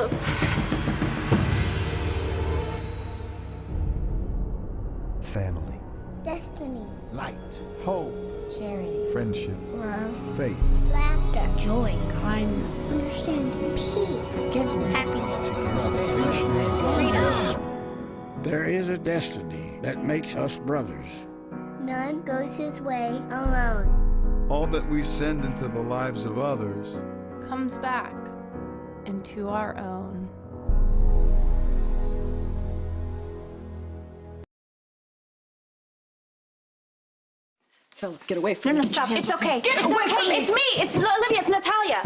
Philip. Family. Destiny. Light. Hope. Charity. Friendship. Love. Faith. Laughter. Joy, kindness, Understanding. Peace. forgiveness, Happiness. Freedom. There is a destiny that makes us brothers. None goes his way alone. All that we send into the lives of others comes back into our own. Philip, get away from me. No, Get your stop. hands It's off me. okay. Get It's away okay. from me. It's me. It's Olivia. It's Natalia.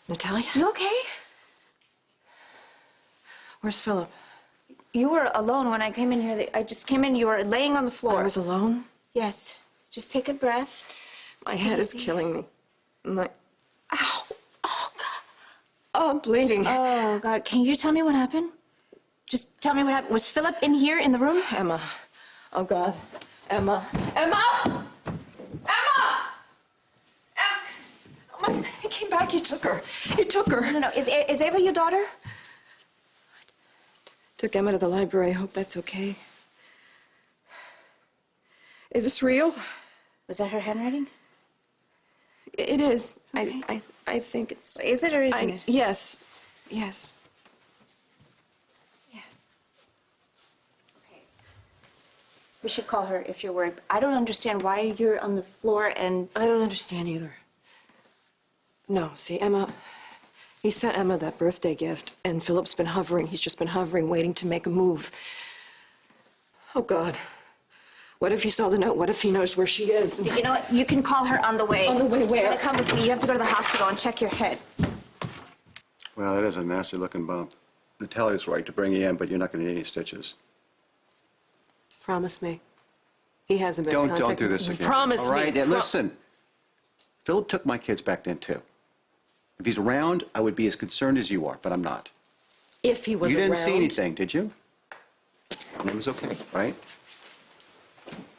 Natalia? You okay? Where's Philip? You were alone when I came in here. I just came in. You were laying on the floor. I was alone? Yes. Just take a breath. My head is killing me. My... Ow. Oh, God. Oh, I'm bleeding. Oh, God. Can you tell me what happened? Just tell me what happened. Was Philip in here in the room? Emma. Oh, God. Emma. Emma! Emma! Emma! He came back. He took her. He took her. No. Is Ava your daughter? Took Emma to the library. I hope that's okay. Is this real? Was that her handwriting? It is. Okay. I think it's... Is it or isn't it? Yes. Yes. Yes. Okay. We should call her if you're worried. I don't understand why you're on the floor and... I don't understand either. No, see, Emma... He sent Emma that birthday gift, and Philip's been hovering. He's just been hovering, waiting to make a move. Oh, God. What if he saw the note? What if he knows where she is? You know what? You can call her on the way. On the way where? You're gonna come with me. You have to go to the hospital and check your head. Well, it is a nasty-looking bump. Natalia's right to bring you in, but you're not going to need any stitches. Promise me. He hasn't been in Don't contact. do this again. Promise All right? me. And listen, Philip took my kids back then, too. If he's around, I would be as concerned as you are, but I'm not. If he was You didn't around. see anything, did you? And it was okay, right?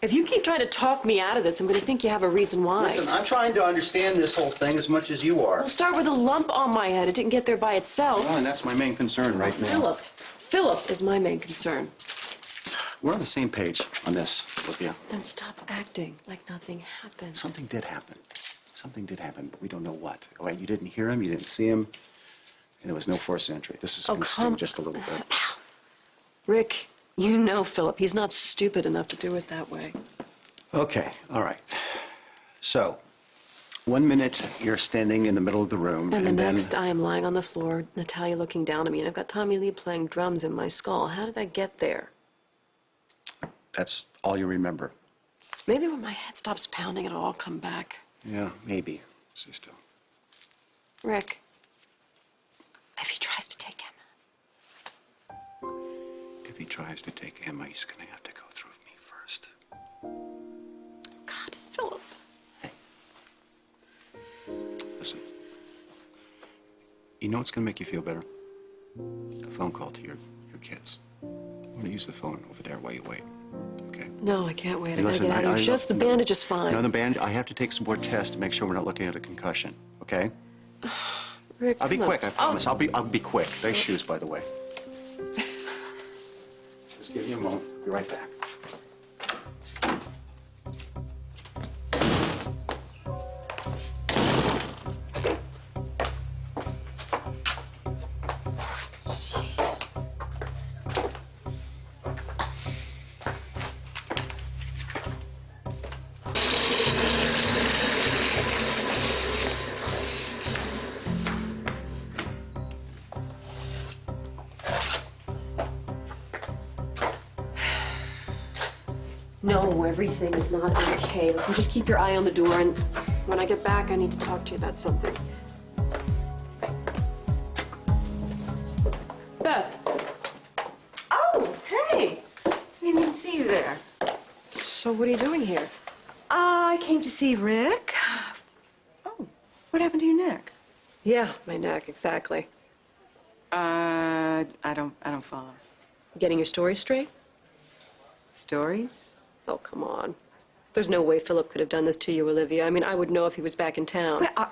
If you keep trying to talk me out of this, I'm going to think you have a reason why. Listen, I'm trying to understand this whole thing as much as you are. We'll start with a lump on my head. It didn't get there by itself. Well, and that's my main concern right now. Philip is my main concern. We're on the same page on this, Olivia. Then stop acting like nothing happened. Something did happen. Something did happen, but we don't know what. All right, you didn't hear him, you didn't see him, and there was no forced entry. This is going to sting just a little bit. Rick, you know Philip. He's not stupid enough to do it that way. Okay, all right. So, 1 minute you're standing in the middle of the room, And the then... next, I am lying on the floor, Natalia looking down at me, and I've got Tommy Lee playing drums in my skull. How did I get there? That's all you remember. Maybe when my head stops pounding, it'll all come back. Yeah, maybe. Stay still. Rick, if he tries to take Emma. If he tries to take Emma, he's going to have to go through me first. God, Philip. Hey. Listen. You know what's going to make you feel better? A phone call to your kids. I'm going to use the phone over there while you wait. Okay? No, I can't wait. I Hey, gotta listen, get out of here. Just the bandage is fine. No, the bandage. I have to take some more tests to make sure we're not looking at a concussion. Okay? Rick, I'll be come on. quick. I promise. I'll be quick. Nice shoes, by the way. Just give me a moment. I'll be right back. No, everything is not okay. Listen, just keep your eye on the door, and when I get back, I need to talk to you about something. Beth. Oh, hey! I didn't even see you there. So what are you doing here? I came to see Rick. Oh, what happened to your neck? Yeah, my neck, exactly. I don't follow. Getting your story straight? Stories? Oh, come on. There's no way Philip could have done this to you, Olivia. I mean, I would know if he was back in town. Well,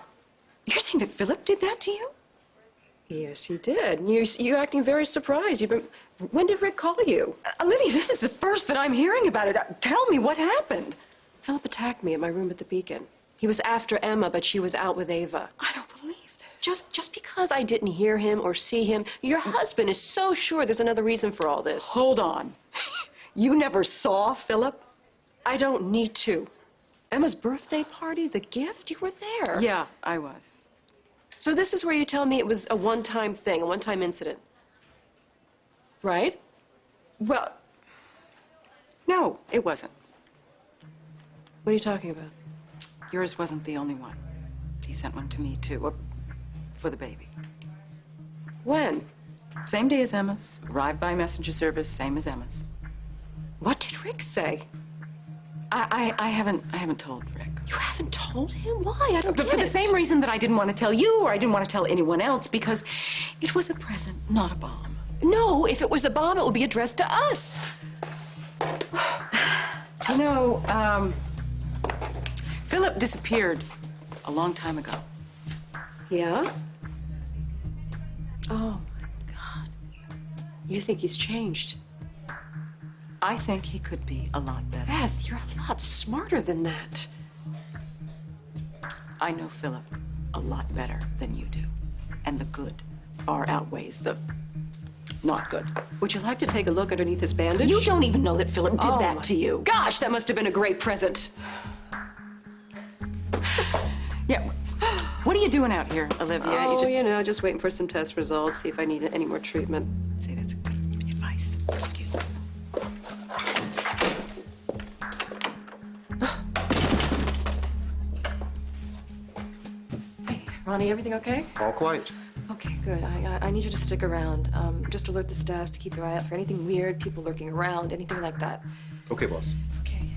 you're saying that Philip did that to you? Yes, he did. You're acting very surprised. When did Rick call you? Olivia, this is the first that I'm hearing about it. Tell me what happened. Philip attacked me at my room at the Beacon. He was after Emma, but she was out with Ava. I don't believe this. Just because I didn't hear him or see him, your husband is so sure there's another reason for all this. Hold on. You never saw Philip? I don't need to. Emma's birthday party, the gift, you were there. Yeah, I was. So this is where you tell me it was a one-time thing, a one-time incident. Right? Well, no, it wasn't. What are you talking about? Yours wasn't the only one. He sent one to me, too, for the baby. When? Same day as Emma's. Arrived by messenger service, same as Emma's. What did Rick say? I haven't told Rick. You haven't told him? Why? I don't But get for the it. same reason that I didn't want to tell you or I didn't want to tell anyone else, because it was a present, not a bomb. No, if it was a bomb, it would be addressed to us. You know, Philip disappeared a long time ago. Yeah? Oh, my God. You think he's changed? I think he could be a lot better. Beth, you're a lot smarter than that. I know Philip a lot better than you do. And the good far outweighs the not good. Would you like to take a look underneath his bandage? You don't even know that Philip did Oh, that my to you. Gosh, that must have been a great present. Yeah. What are you doing out here, Olivia? Oh, you know, just waiting for some test results, see if I need any more treatment. I'd say that's good advice. Excuse me. Hey, Ronnie, everything okay? All quiet. Okay, good. I need you to stick around. Just alert the staff to keep their eye out for anything weird, people lurking around, anything like that. Okay, boss. Okay.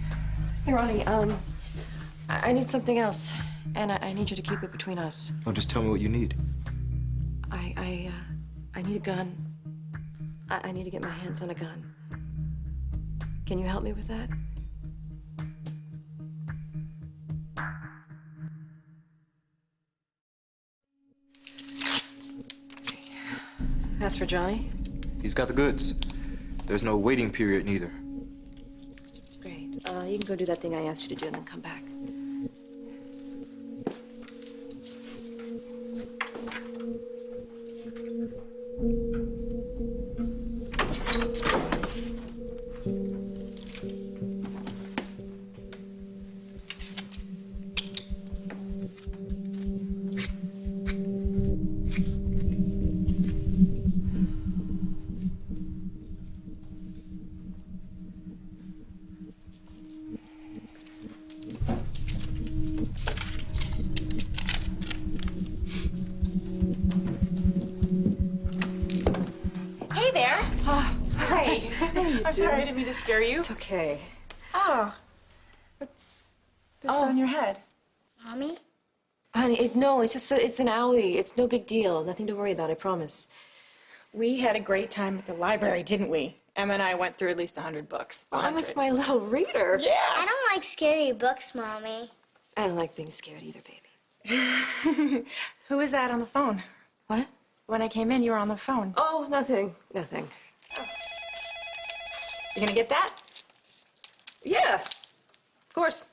Hey, Ronnie, I need something else, and I need you to keep it between us. Oh, just tell me what you need. I need a gun. I need to get my hands on a gun. Can you help me with that? As for Johnny? He's got the goods. There's no waiting period neither. Great. You can go do that thing I asked you to do and then come back. Hey there. Hi. I'm sorry, I didn't mean to scare you. It's okay. Oh, what's this on your head? Mommy? Honey, no, it's just it's an owie. It's no big deal. Nothing to worry about, I promise. We had a great time at the library, didn't we? Emma and I went through at least 100 books. I was my little reader. Yeah. I don't like scary books, Mommy. I don't like being scared either, baby. Who is that on the phone? What? When I came in, you were on the phone. Oh, nothing. Nothing. You gonna get that? Yeah. Of course.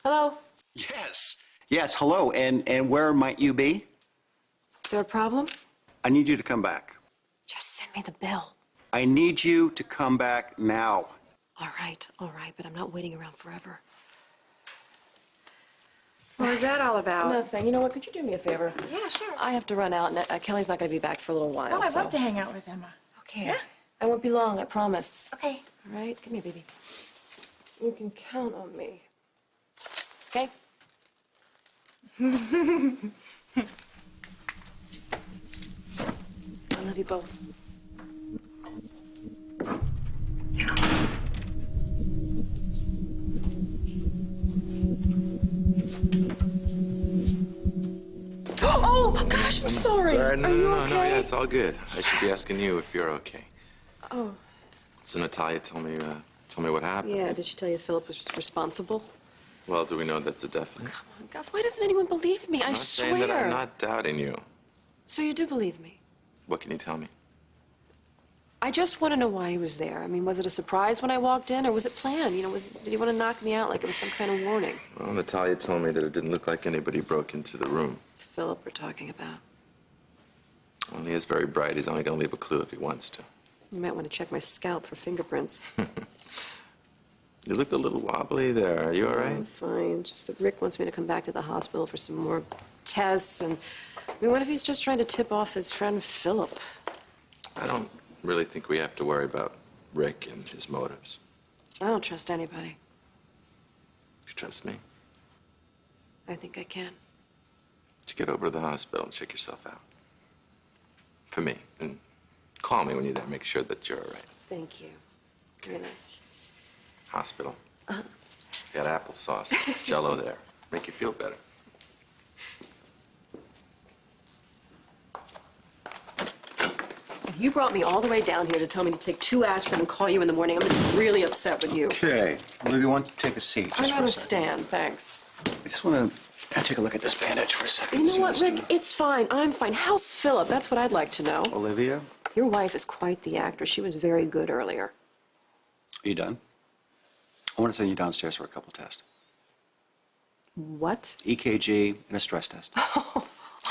Hello? Yes. Yes, hello. And where might you be? Is there a problem? I need you to come back. Just send me the bill. I need you to come back now. All right, but I'm not waiting around forever. What was that all about? Nothing. You know what? Could you do me a favor? Yeah, sure. I have to run out, and Kelly's not going to be back for a little while. Oh, I'd so. love to hang out with Emma. Okay. Yeah. I won't be long, I promise. Okay. All right? Come here, baby. You can count on me. Okay? I love you both. Oh, my gosh, I'm sorry. Sorry, Are you okay? yeah, it's all good. I should be asking you if you're okay. Oh, So Natalia told me what happened. yeah. Did she tell you Philip was responsible? Well, do we know that's a definite? Come on, guys. Why doesn't anyone believe me? I I'm not swear. saying that I'm not doubting you. So you do believe me? What can you tell me? I just want to know why he was there. I mean, was it a surprise when I walked in, or was it planned? You know, did he want to knock me out like it was some kind of warning? Well, Natalia told me that it didn't look like anybody broke into the room. It's Philip we're talking about. Well, he is very bright. He's only going to leave a clue if he wants to. You might want to check my scalp for fingerprints. You look a little wobbly there. Are you all I'm right? fine. Just that Rick wants me to come back to the hospital for some more tests, and I mean, what if he's just trying to tip off his friend Philip? I don't really think we have to worry about Rick and his motives. I don't trust anybody. You trust me? I think I can. Just get over to the hospital and check yourself out. For me. And call me when you're there. Make sure that you're all right. Thank you. Okay. Really. Hospital. Got applesauce, Jell-O there. Make you feel better. You brought me all the way down here to tell me to take 2 aspirin and call you in the morning. I'm gonna be really upset with you. Okay. Olivia, why don't you take a seat just I'd for rather a second? stand, thanks. I just want to take a look at this bandage for a second. You See know what, what's Rick? going It's fine. I'm fine. How's Philip? That's what I'd like to know. on. Olivia, Your wife is quite the actress. She was very good earlier. are you done? I want to send you downstairs for a couple tests. What? EKG and a stress test.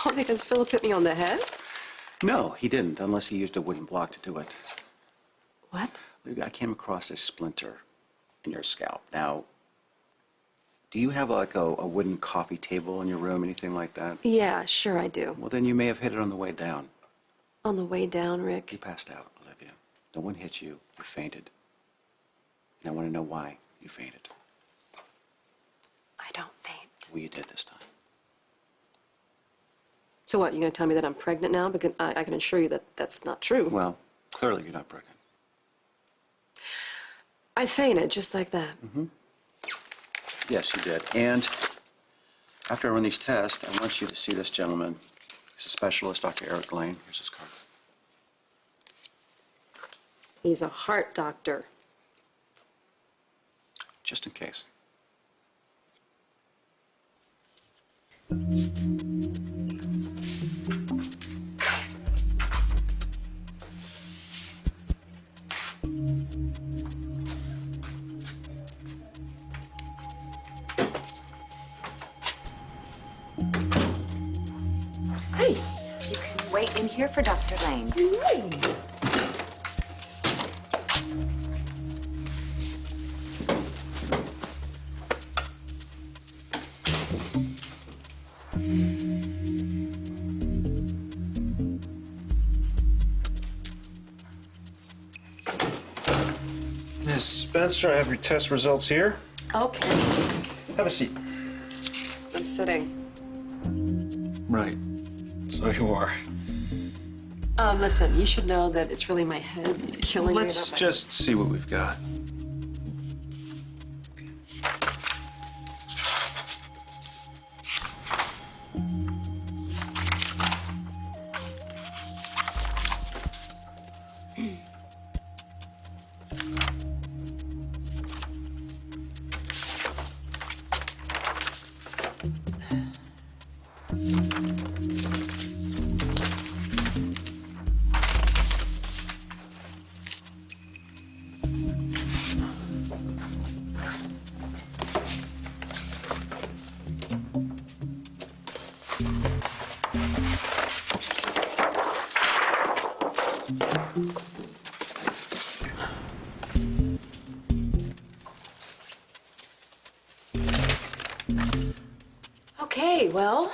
Oh, because Philip hit me on the head? No, he didn't, unless he used a wooden block to do it. What? Olivia, I came across a splinter in your scalp. Now, do you have like a wooden coffee table in your room, anything like that? Yeah, sure I do. Well, then you may have hit it on the way down. On the way down, Rick? You passed out, Olivia. No one hit you. You fainted. And I want to know why you fainted. I don't faint. Well, you did this time. So what, you gonna tell me that I'm pregnant now? Because I can assure you that that's not true. Well, clearly you're not pregnant. I fainted just like that. Yes, you did. And after I run these tests, I want you to see this gentleman. He's a specialist, Dr. Eric Lane. Here's his card. He's a heart doctor. Just in case. Hey, You can wait in here for Dr. Lane. Ms. Spencer, I have your test results here. Okay, Have a seat. I'm sitting. Right. So you are. Listen, you should know that it's really my head that's killing me. Let's not my- just see what we've got. Okay, well.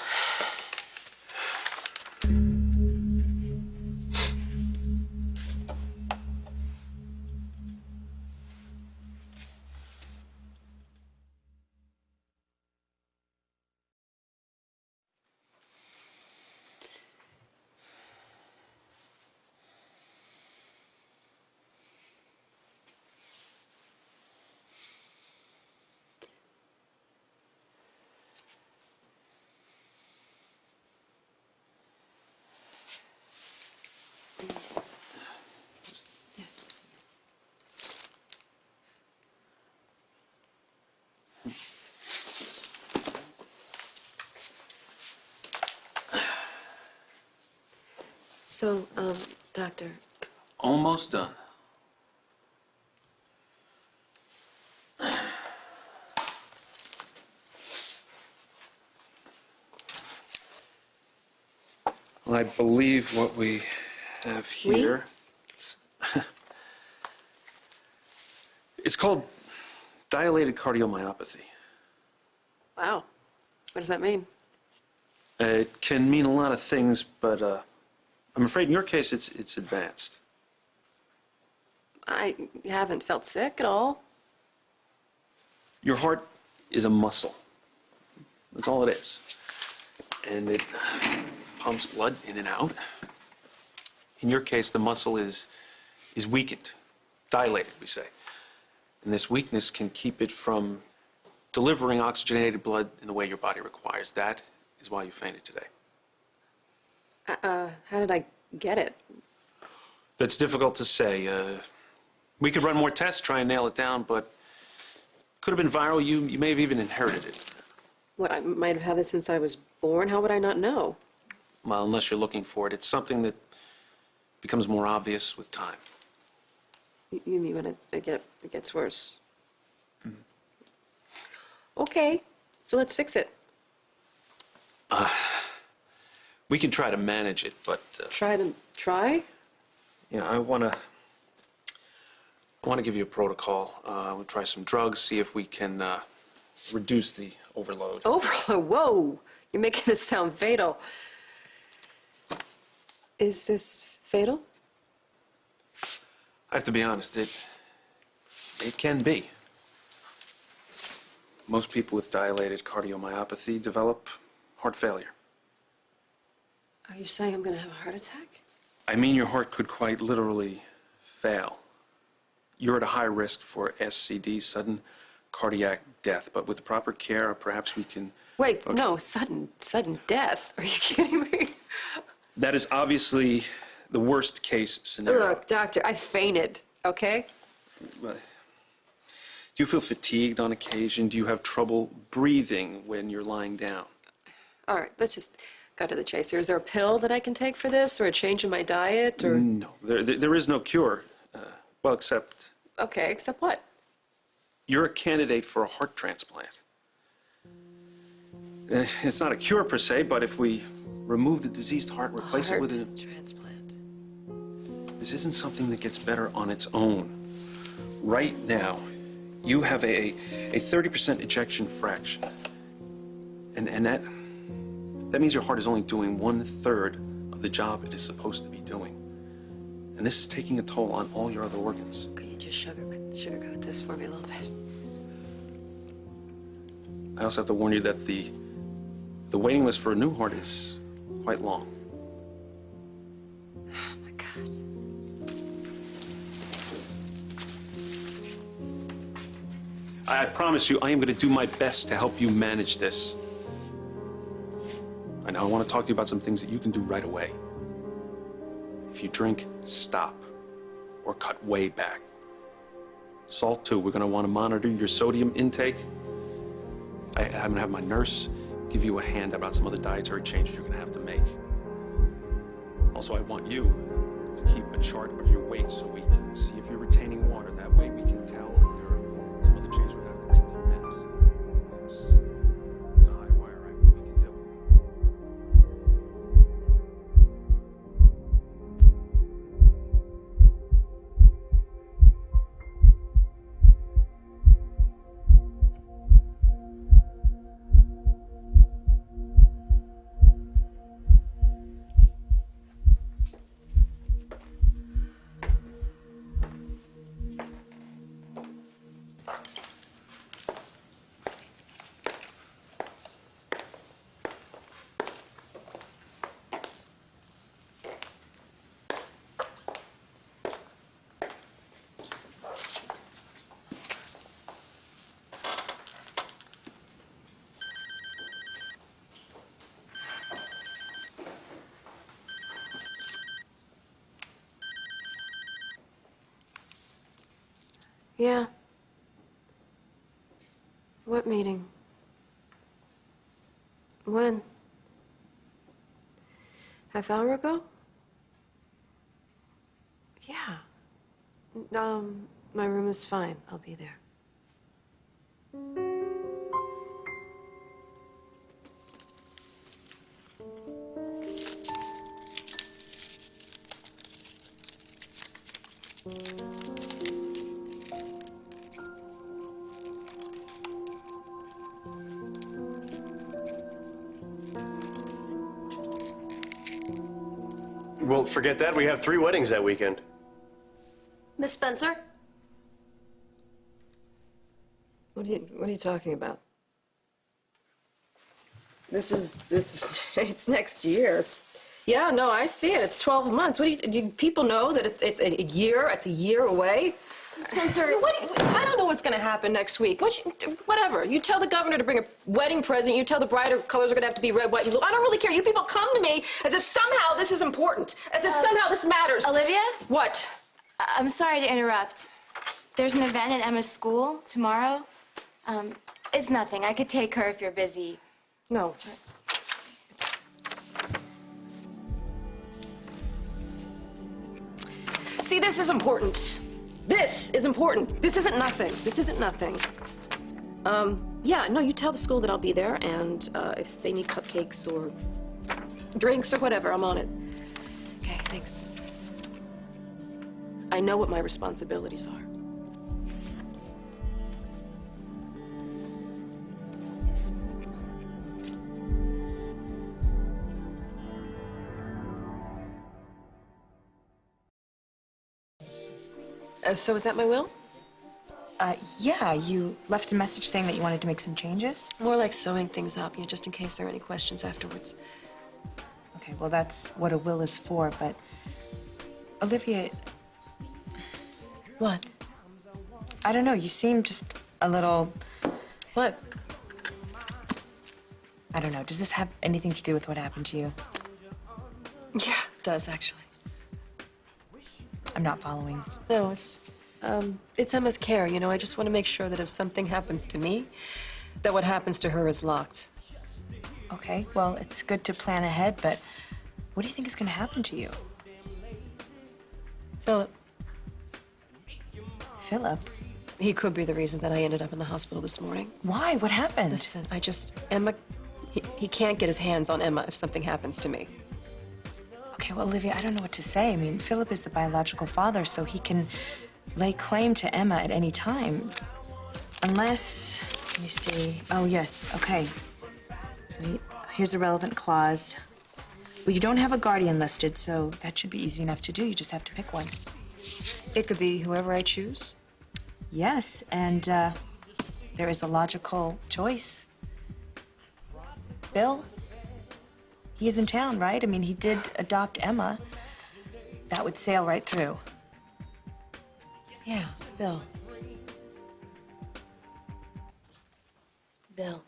So, doctor, Almost done. Well, I believe what we have here. It's called dilated cardiomyopathy. wow. What does that mean? It can mean a lot of things, but I'm afraid in your case it's advanced. I haven't felt sick at all. Your heart is a muscle. That's all it is. And it pumps blood in and out. In your case, the muscle is weakened, dilated, we say. And this weakness can keep it from delivering oxygenated blood in the way your body requires. That is why you fainted today. How did I get it? That's difficult to say. We could run more tests, try and nail it down, but could have been viral. You may have even inherited it. What, I might have had this since I was born? How would I not know? Well, unless you're looking for it. It's something that becomes more obvious with time. You mean when it gets worse? Okay, so let's fix it. We can try to manage it, but Try? yeah, I want to give you a protocol. We'll try some drugs, see if we can reduce the overload. Overload? Whoa! You're making this sound fatal. Is this fatal? I have to be honest, it can be. Most people with dilated cardiomyopathy develop heart failure. Are you saying I'm going to have a heart attack? I mean, your heart could quite literally fail. You're at a high risk for SCD, sudden cardiac death, but with the proper care, perhaps we can... Wait, no, sudden death. Are you kidding me? That is obviously the worst case scenario. Look, doctor, I fainted, okay? Do you feel fatigued on occasion? Do you have trouble breathing when you're lying down? All right, let's just cut to the chase here. Is there a pill that I can take for this, or a change in my diet, or... No, there is no cure. Well, except... Okay, except what? You're a candidate for a heart transplant. It's not a cure per se, but if we remove the diseased heart, replace it with a... transplant. This isn't something that gets better on its own. Right now, you have a 30% ejection fraction. And that means your heart is only doing 1/3 of the job it is supposed to be doing. And this is taking a toll on all your other organs. Can you just sugarcoat this for me a little bit? I also have to warn you that the waiting list for a new heart is quite long. Oh, my God. I promise you, I am going to do my best to help you manage this. And I want to talk to you about some things that you can do right away. If you drink, stop or cut way back. Salt, too. We're going to want to monitor your sodium intake. I'm going to have my nurse give you a hand about some other dietary changes you're going to have to make. Also, I want you to keep a chart of your weight so we can see if you're retaining water. That way we can tell if there are some other changes we have to make to your meds. It's a high wire act, what we can do. Yeah. What meeting? When? Half hour ago? My room is fine. I'll be there. Well, forget that. We have 3 weddings that weekend. Miss Spencer? What are you talking about? This is, it's next year. Yeah, no, I see it. It's 12 months. Do people know that it's a year away? Spencer, I don't know what's gonna happen next week. Whatever. You tell the governor to bring a wedding present. You tell the bride her colors are gonna have to be red, white, and blue. I don't really care. You people come to me as if somehow this is important, as if somehow this matters. Olivia? What? I'm sorry to interrupt. There's an event at Emma's school tomorrow. It's nothing. I could take her if you're busy. No, just... See, this is important. This is important. This isn't nothing. This isn't nothing. Yeah, no, you tell the school that I'll be there, and if they need cupcakes or drinks or whatever, I'm on it. Okay, thanks. I know what my responsibilities are. So is that my will? Yeah, you left a message saying that you wanted to make some changes? More like sewing things up, just in case there are any questions afterwards. Okay, well, that's what a will is for, but... Olivia... What? I don't know, you seem just a little... What? I don't know, does this have anything to do with what happened to you? Yeah, it does, actually. I'm not following. No, it's Emma's care, I just want to make sure that if something happens to me, that what happens to her is locked. Okay, well, it's good to plan ahead, but what do you think is going to happen to you? Philip. Philip? He could be the reason that I ended up in the hospital this morning. Why? What happened? Listen, Emma, he can't get his hands on Emma if something happens to me. Okay, well, Olivia, I don't know what to say. I mean, Philip is the biological father, so he can lay claim to Emma at any time. Unless, let me see. Oh, yes, okay. Wait, here's a relevant clause. Well, you don't have a guardian listed, so that should be easy enough to do. You just have to pick one. It could be whoever I choose. Yes, and there is a logical choice. Bill? He is in town, right? I mean, he did adopt Emma. That would sail right through. Yeah, Bill. Bill.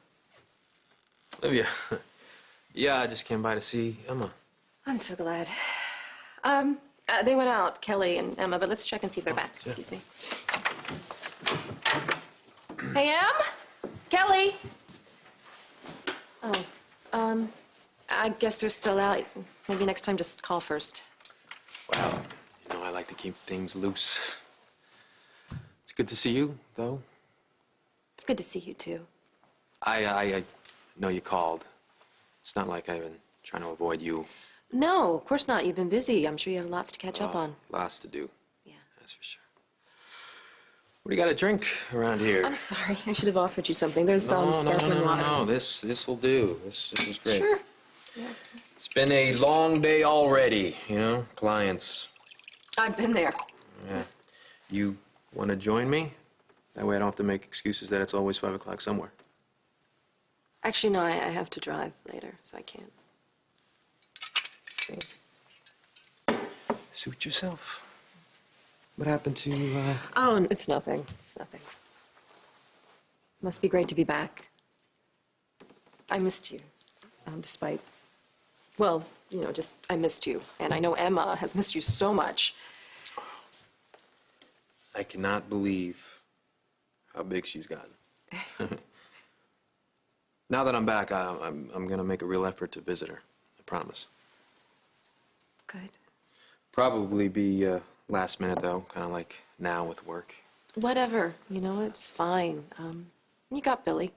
Olivia. Yeah, I just came by to see Emma. I'm so glad. They went out, Kelly and Emma, but let's check and see if they're back. Sure. Excuse me. Hey, Em? Kelly? Oh, I guess they're still out. Maybe next time just call first. Well, I like to keep things loose. It's good to see you, though. It's good to see you, too. I know you called. It's not like I've been trying to avoid you. No, of course not. You've been busy. I'm sure you have lots to catch up on. Lots to do. Yeah. That's for sure. What do you got to drink around here? I'm sorry. I should have offered you something. There's some sparkling water. No. This will do. This is great. Sure. Yeah. It's been a long day already, clients. I've been there. Yeah. You want to join me? That way I don't have to make excuses that it's always 5 o'clock somewhere. Actually, no, I have to drive later, so I can't. Okay. Suit yourself. What happened to, Oh, it's nothing. It's nothing. Must be great to be back. I missed you, despite... Well, I missed you. And I know Emma has missed you so much. I cannot believe how big she's gotten. Now that I'm back, I'm going to make a real effort to visit her. I promise. Good. Probably be Last minute, though, kind of like now with work. Whatever, it's fine. You got Billy.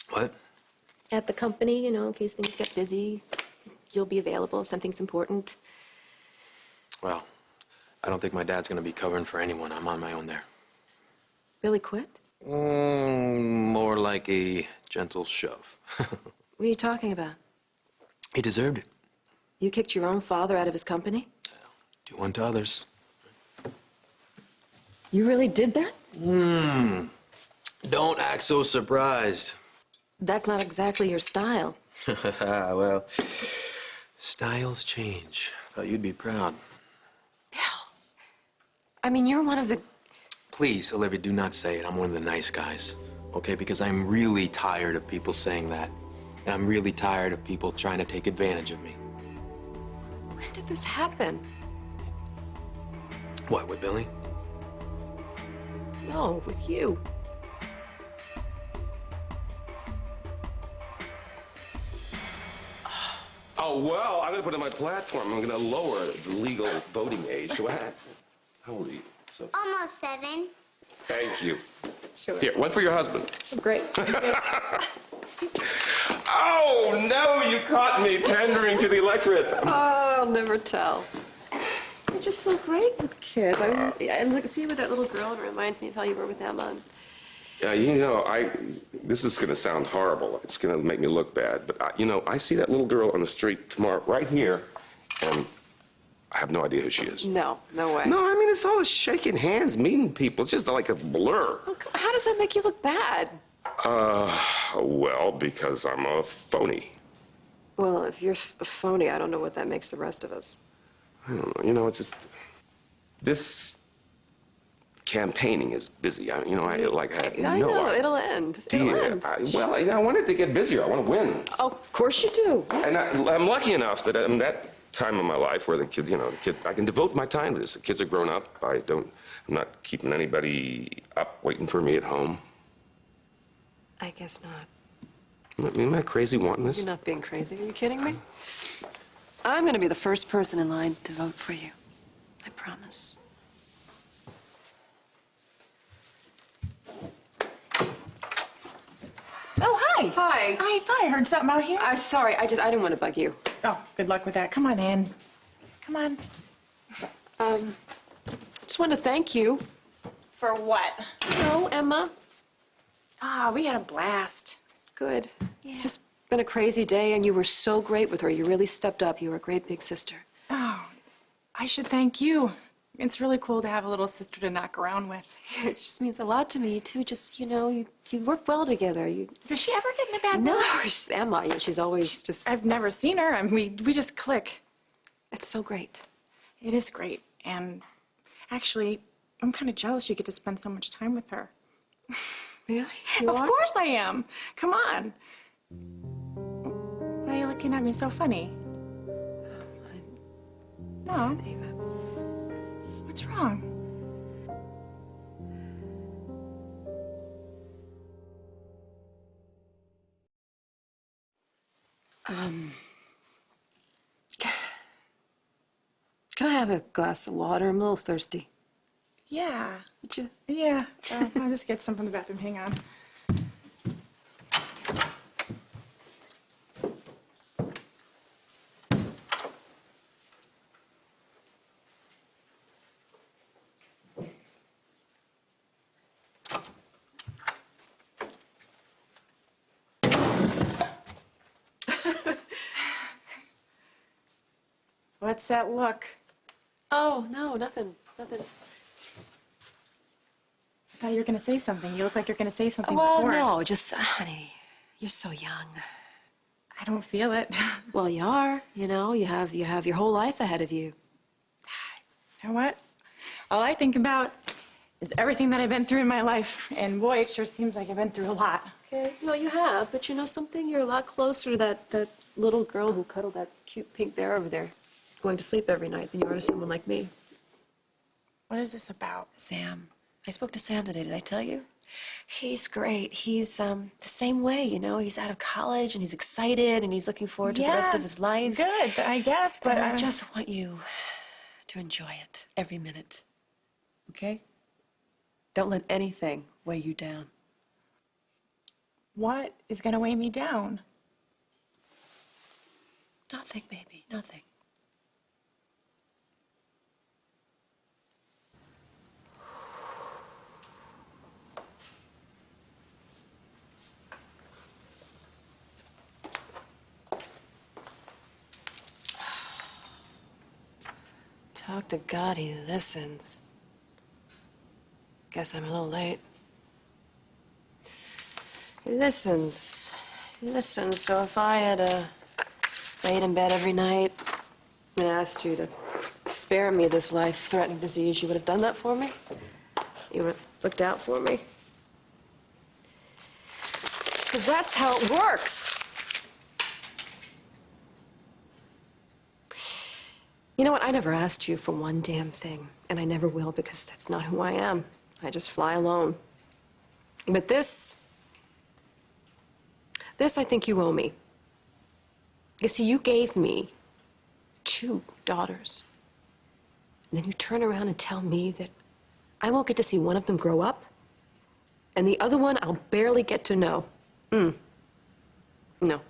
What? At the company, in case things get busy, you'll be available if something's important. Well, I don't think my dad's gonna be covering for anyone. I'm on my own there. Billy quit? More like a gentle shove. What are you talking about? He deserved it. You kicked your own father out of his company? Do unto others. You really did that? Don't act so surprised. That's not exactly your style. Well, styles change. Thought you'd be proud. I mean, you're one of the... Please, Olivia, do not say it. I'm one of the nice guys, okay? Because I'm really tired of people saying that. And I'm really tired of people trying to take advantage of me. When did this happen? What, with Billy? No, with you. Oh, well, I'm going to put it on my platform. I'm going to lower the legal voting age. How old are you? So, Almost 7. thank you. Sure. Here, one for your husband. Great. Oh, no, you caught me pandering to the electorate. Oh, I'll never tell. You're just so great with kids. I look, see you with that little girl, and it reminds me of how you were with Emma. This is going to sound horrible. It's going to make me look bad. But, I see that little girl on the street tomorrow, right here, and I have no idea who she is. No way. No, I mean, it's all this shaking hands, meeting people. It's just like a blur. Oh, how does that make you look bad? Well, because I'm a phony. Well, if you're a phony, I don't know what that makes the rest of us. I don't know. It's just this campaigning is busy. I have I no know, idea. it'll end. It'll end. I want it to get busier. I want to win. Oh, of course you do. And I'm lucky enough that I'm that time of my life where the kid, I can devote my time to this. The kids are grown up. I'm not keeping anybody up waiting for me at home. I guess not. Am I crazy wanting this? You're not being crazy. Are you kidding me? I'm going to be the first person in line to vote for you. I promise. Oh, hi. Hi. I thought I heard something out here. Sorry, I didn't want to bug you. Oh, good luck with that. Come on in. Come on. Just want to thank you. For what? No, Emma. We had a blast. Good. Yeah. It's just been a crazy day, and you were so great with her. You really stepped up. You were a great big sister. Oh, I should thank you. It's really cool to have a little sister to knock around with. It just means a lot to me, too. Just, you work well together. Does she ever get in a bad mood? No, she's Emma. She's always just... I've never seen her. I mean, we just click. It's so great. It is great. And actually, I'm kind of jealous you get to spend so much time with her. Really? Of course I am. Come on. Why are you looking at me so funny? No. Ava. What's wrong? Can I have a glass of water? I'm a little thirsty. Yeah. Would you? Yeah. I'll just get some from the bathroom. Hang on. What's that look? Oh, no, nothing. I thought you were going to say something. You look like you're going to say something Well, before. no, just, honey, you're so young. I don't feel it. Well, you are, you have your whole life ahead of you. You know what? All I think about is everything that I've been through in my life. And boy, it sure seems like I've been through a lot. Okay, no, you have, but you know something? You're a lot closer to that little girl who cuddled that cute pink bear over there, going to sleep every night, than you are to someone like me. What is this about? Sam. I spoke to Sam today, did I tell you? He's great. He's the same way, He's out of college, and he's excited, and he's looking forward to the rest of his life. Good, I guess, but I just want you to enjoy it every minute. Okay? Don't let anything weigh you down. What is gonna weigh me down? Nothing, baby, nothing. Talk to God, he listens. Guess I'm a little late. He listens. He listens. So if I had laid in bed every night and asked you to spare me this life-threatening disease, you would have done that for me? You would have looked out for me? Because that's how it works. You know what? I never asked you for one damn thing, and I never will because that's not who I am. I just fly alone. But this I think you owe me. You see, you gave me 2 daughters. And then you turn around and tell me that I won't get to see one of them grow up, and the other one I'll barely get to know. No. No,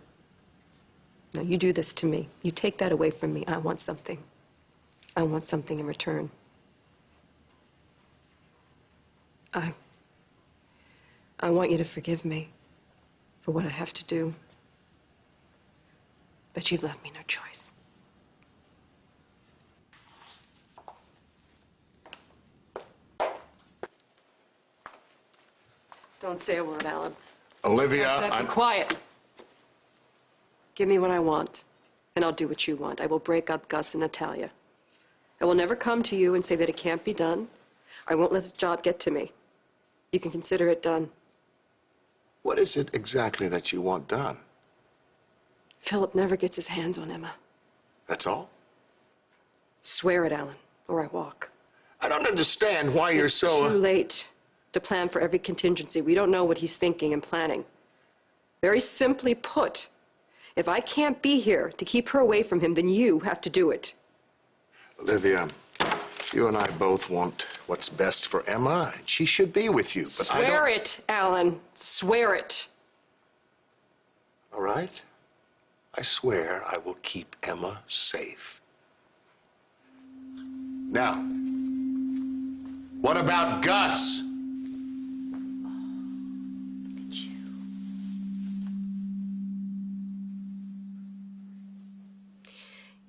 you do this to me. You take that away from me. I want something. I want something in return. I want you to forgive me for what I have to do. But you've left me no choice. Don't say a word, Alan. Olivia, I said, be quiet. Give me what I want, and I'll do what you want. I will break up Gus and Otalia. I will never come to you and say that it can't be done. I won't let the job get to me. You can consider it done. what is it exactly that you want done? Philip never gets his hands on Emma. That's all? Swear it, Alan, or I walk. I don't understand why you're It's so... too late to plan for every contingency. We don't know what he's thinking and planning. Very simply put, if I can't be here to keep her away from him, then you have to do it. Olivia, you and I both want what's best for Emma, and she should be with you, but I don't... Swear it, Alan. Swear it. All right? I swear I will keep Emma safe. Now, what about Gus?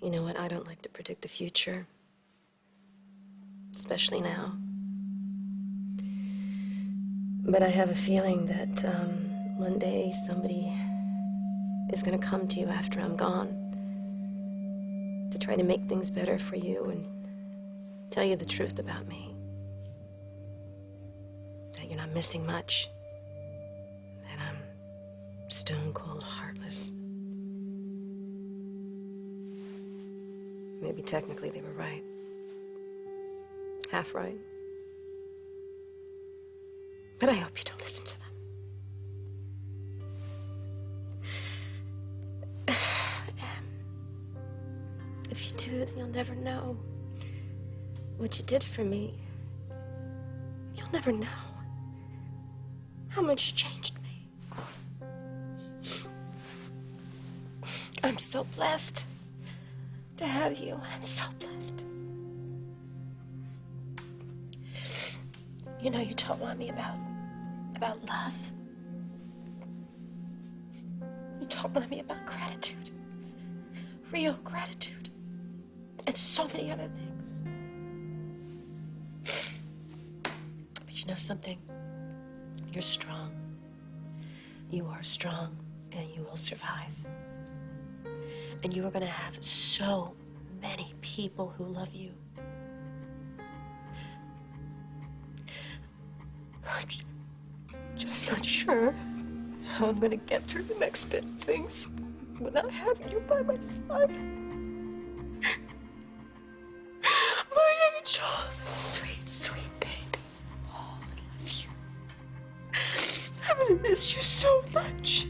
You know what? I don't like to predict the future. Especially now. But I have a feeling that one day somebody is going to come to you after I'm gone to try to make things better for you and tell you the truth about me. That you're not missing much. That I'm stone cold heartless. Maybe technically they were right. Half right. But I hope you don't listen to them. If you do, then you'll never know what you did for me. You'll never know how much you changed me. I'm so blessed to have you. I'm so blessed. You know, you taught Mommy about love. You taught Mommy about gratitude. Real gratitude. And so many other things. But you know something? You're strong. You are strong, and you will survive. And you are going to have so many people who love you. I'm just not sure how I'm going to get through the next bit of things without having you by my side. My angel, sweet, sweet baby. Oh, I love you. I'm going to miss you so much.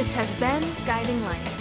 This has been Guiding Light.